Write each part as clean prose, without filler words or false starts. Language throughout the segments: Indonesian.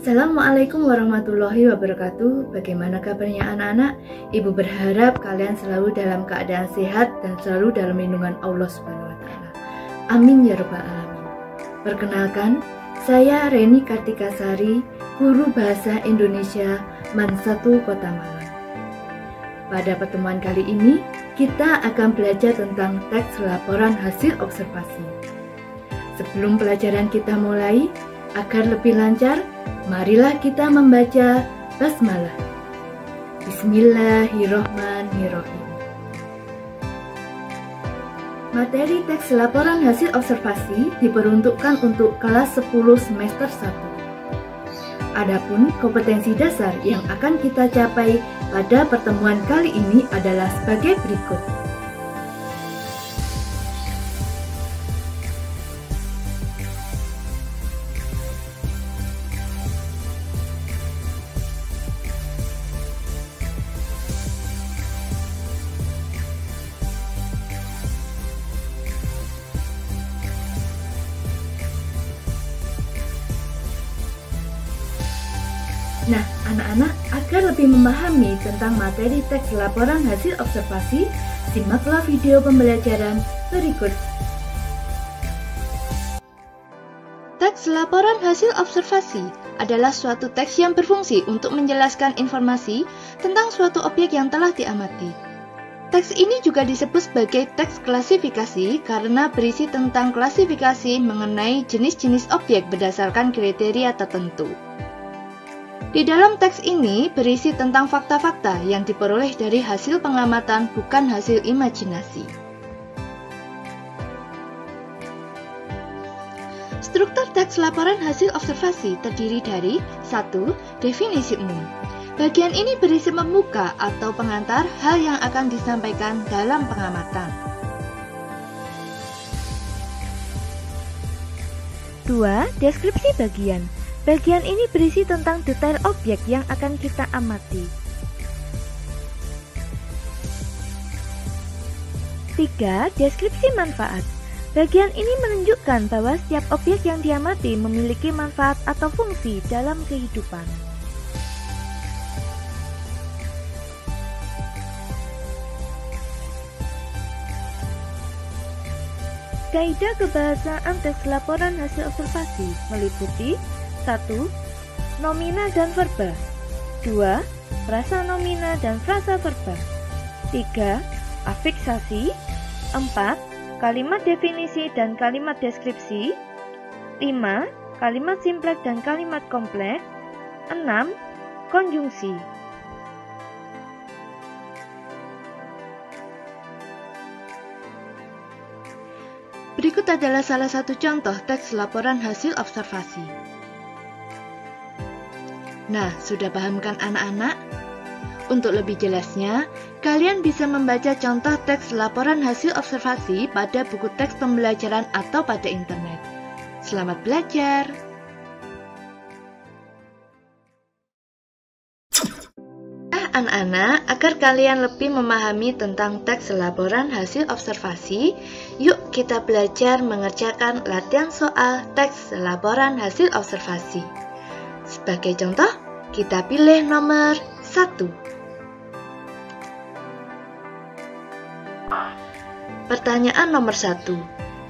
Assalamualaikum warahmatullahi wabarakatuh. Bagaimana kabarnya anak-anak? Ibu berharap kalian selalu dalam keadaan sehat dan selalu dalam lindungan Allah Subhanahu wa taala. Amin ya rabbal alamin. Perkenalkan, saya Reni Kartikasari, guru bahasa Indonesia MAN 1 Kota Malang. Pada pertemuan kali ini, kita akan belajar tentang teks laporan hasil observasi. Sebelum pelajaran kita mulai, agar lebih lancar, marilah kita membaca basmalah. Bismillahirrahmanirrahim. Materi teks laporan hasil observasi diperuntukkan untuk kelas 10 semester 1. Adapun kompetensi dasar yang akan kita capai pada pertemuan kali ini adalah sebagai berikut. Nah, anak-anak, agar lebih memahami tentang materi teks laporan hasil observasi, simaklah video pembelajaran berikut. Teks laporan hasil observasi adalah suatu teks yang berfungsi untuk menjelaskan informasi tentang suatu objek yang telah diamati. Teks ini juga disebut sebagai teks klasifikasi karena berisi tentang klasifikasi mengenai jenis-jenis objek berdasarkan kriteria tertentu. Di dalam teks ini berisi tentang fakta-fakta yang diperoleh dari hasil pengamatan, bukan hasil imajinasi. Struktur teks laporan hasil observasi terdiri dari 1. Definisi umum. Bagian ini berisi pembuka atau pengantar hal yang akan disampaikan dalam pengamatan. 2. Deskripsi bagian. Bagian ini berisi tentang detail objek yang akan kita amati. 3. Deskripsi manfaat. Bagian ini menunjukkan bahwa setiap objek yang diamati memiliki manfaat atau fungsi dalam kehidupan. Kaidah kebahasaan teks laporan hasil observasi meliputi 1. Nomina dan verba. 2. Frasa nomina dan frasa verba. 3. Afiksasi. 4. Kalimat definisi dan kalimat deskripsi. 5. Kalimat simpleks dan kalimat kompleks. 6. Konjungsi. Berikut adalah salah satu contoh teks laporan hasil observasi. Nah, sudah pahamkan anak-anak? Untuk lebih jelasnya, kalian bisa membaca contoh teks laporan hasil observasi pada buku teks pembelajaran atau pada internet. Selamat belajar! Anak-anak, agar kalian lebih memahami tentang teks laporan hasil observasi, yuk kita belajar mengerjakan latihan soal teks laporan hasil observasi. Sebagai contoh, kita pilih nomor 1. Pertanyaan nomor 1.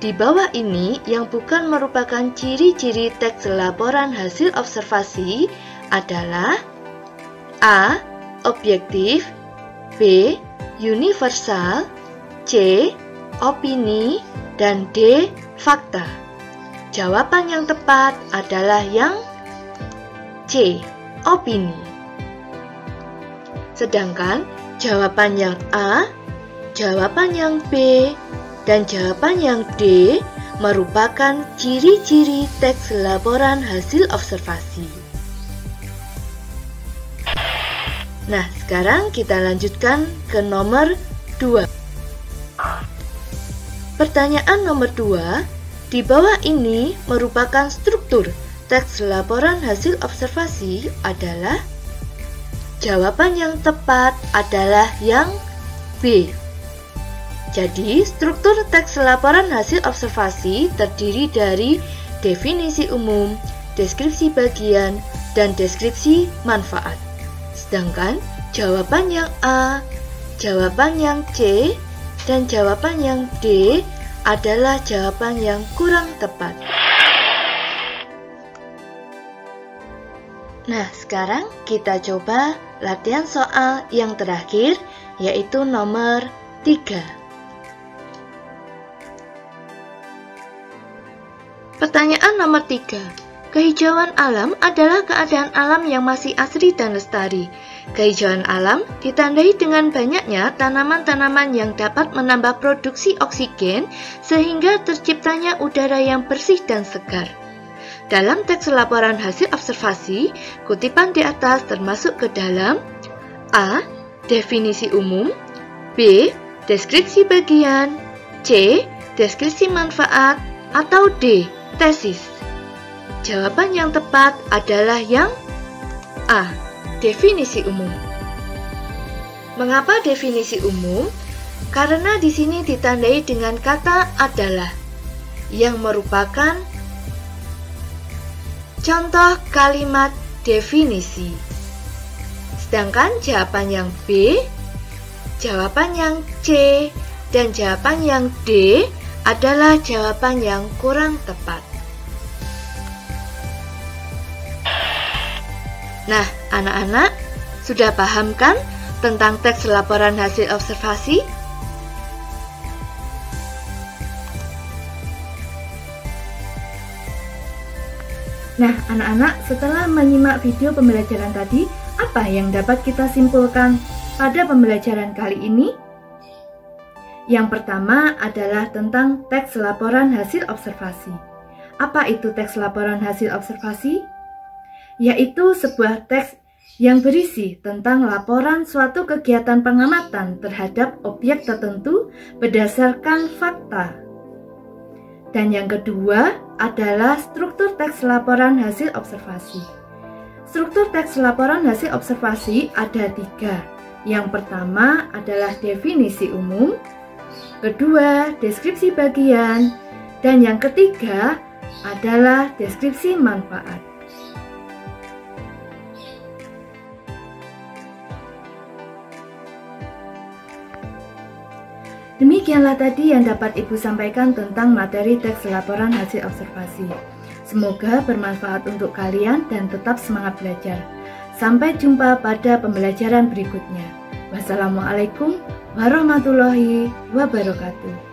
Di bawah ini yang bukan merupakan ciri-ciri teks laporan hasil observasi adalah A. Objektif, B. Universal, C. Opini, dan D. Fakta. Jawaban yang tepat adalah yang C. Opini. Sedangkan jawaban yang A, jawaban yang B, dan jawaban yang D merupakan ciri-ciri teks laporan hasil observasi. Nah, sekarang kita lanjutkan ke nomor 2. Pertanyaan nomor 2, di bawah ini merupakan struktur teks laporan hasil observasi adalah jawaban yang tepat adalah yang B. Jadi, struktur teks laporan hasil observasi terdiri dari definisi umum, deskripsi bagian, dan deskripsi manfaat. Sedangkan jawaban yang A, jawaban yang C, dan jawaban yang D adalah jawaban yang kurang tepat. Nah, sekarang kita coba latihan soal yang terakhir, yaitu nomor 3. Pertanyaan nomor 3. Kehijauan alam adalah keadaan alam yang masih asri dan lestari. Kehijauan alam ditandai dengan banyaknya tanaman-tanaman yang dapat menambah produksi oksigen sehingga terciptanya udara yang bersih dan segar. Dalam teks laporan hasil observasi, kutipan di atas termasuk ke dalam A. Definisi umum, B. Deskripsi bagian, C. Deskripsi manfaat, atau D. Tesis. Jawaban yang tepat adalah yang A. Definisi umum. Mengapa definisi umum? Karena di sini ditandai dengan kata adalah, yang merupakan contoh kalimat definisi. Sedangkan jawaban yang B, jawaban yang C, dan jawaban yang D adalah jawaban yang kurang tepat. Nah, anak-anak, sudah paham kan tentang teks laporan hasil observasi? Nah, anak-anak, setelah menyimak video pembelajaran tadi, apa yang dapat kita simpulkan pada pembelajaran kali ini? Yang pertama adalah tentang teks laporan hasil observasi. Apa itu teks laporan hasil observasi? Yaitu sebuah teks yang berisi tentang laporan suatu kegiatan pengamatan terhadap objek tertentu berdasarkan fakta. Dan yang kedua adalah struktur teks laporan hasil observasi. Struktur teks laporan hasil observasi ada 3. Yang pertama adalah definisi umum, kedua deskripsi bagian, dan yang ketiga adalah deskripsi manfaat. Demikianlah tadi yang dapat Ibu sampaikan tentang materi teks laporan hasil observasi. Semoga bermanfaat untuk kalian dan tetap semangat belajar. Sampai jumpa pada pembelajaran berikutnya. Wassalamualaikum warahmatullahi wabarakatuh.